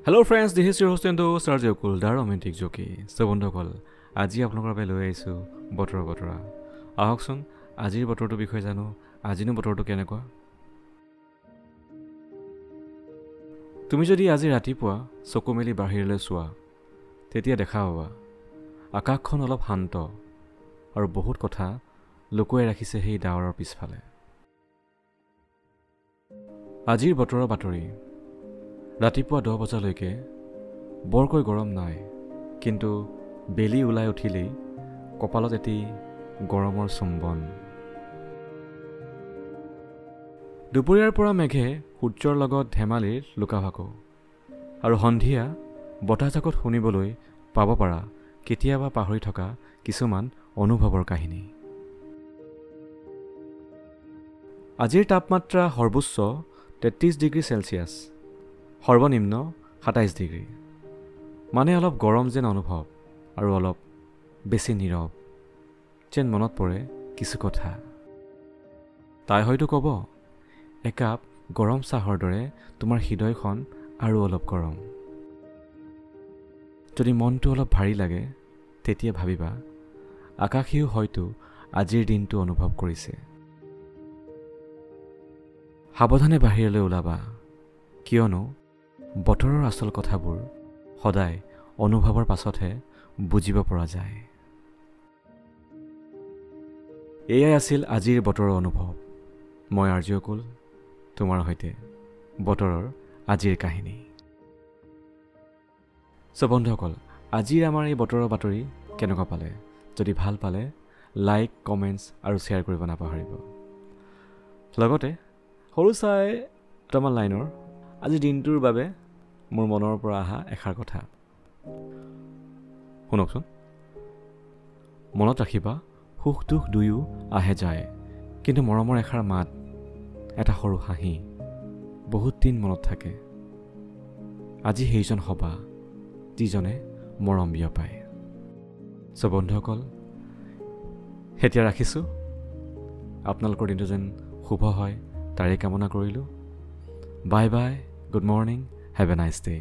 Hello friends, this is your host and host Arjay Okul, the romantic jockey. So বন্ধুসকল, আজি আপোনালোকৰ বাবে লৈ আহিছো বতৰা। আহকচোন আজিৰ বতৰটো বিষয়ে জানো। আজিনো বতৰটো কেনেকুৱা? তুমি যদি আজি ৰাতিপুৱা চকু মেলি বাহিৰলৈ চোৱা, তেতিয়া দেখা পাবা আকাশখন অলপ শান্ত আৰু বহুত কথা লুকুৱাই ৰাখিছে সেই ডাৱৰৰ পিছফালে। আজিৰ বতৰৰ বাতৰি। ৰাতিপুৱা 10 বজালৈকে বৰকৈ গৰম নাই, কিন্তু বেলি ওলাই উঠিলেই কপালত এটি গৰমৰ চুম্বন। দুপৰীয়াৰ পৰা মেঘে সূৰ্যৰ লগত ধেমালিৰ লুকাভাকু, আৰু সন্ধিয়া বতাহজাকত শুনিবলৈ পাব পাৰা কেতিয়াবা পাহৰি থকা কিছুমান অনুভৱৰ কাহিনী। আজিৰ তাপমাত্ৰা সৰ্বোচ্চ 33 ডিগ্ৰী চেলছিয়াছ, সৰ্বনিম্ন 27 ডিগ্ৰী। মানে অলপ গৰম যেন অনুভৱ আৰু অলপ বেছি নীৰৱ যেন মনত পৰে কিছু কথা। তাই হয়তো ক'ব, একাপ গৰম চাহৰ দৰে তোমাৰ হৃদয়খন আৰু অলপ গৰম। যদি মনটো অলপ ভাৰী লাগে, তেতিয়া ভাবিবা আকাশেও হয়তো আজিৰ দিনটো অনুভৱ কৰিছে। সাৱধানে বাহিৰলৈ ওলাবা, কিয়নো বতৰৰ আচল কথাবোৰ সদায় অনুভৱৰ পাছতহে বুজিব পৰা যায়। এয়াই আছিল আজিৰ বতৰৰ অনুভৱ। মই আৰ্জয় অকুল, তোমাৰ সৈতে বতৰৰ আজিৰ কাহিনী। বন্ধুসকল, আজিৰ আমাৰ এই বতৰৰ বাতৰি কেনেকুৱা পালে? যদি ভাল পালে লাইক, কমেণ্টছ আৰু শ্বেয়াৰ কৰিব নাপাহৰিব। লগতে সৰু চাই দুটামান লাইনৰ আজিৰ দিনটোৰ বাবে মোৰ মনৰ পৰা অহা এষাৰ কথা শুনকচোন। মনত ৰাখিবা, সুখ দুখ দুয়ো আহে যায়, কিন্তু মৰমৰ এষাৰ মাত, এটা সৰু হাঁহি বহুত দিন মনত থাকে। আজি সেইজন হবা যিজনে মৰম বিয়পায়। বন্ধুসকল, এতিয়া ৰাখিছোঁ। আপোনালোকৰ দিনটো যেন শুভ হয় তাৰে কামনা কৰিলোঁ। Bye bye, good morning, have a nice day.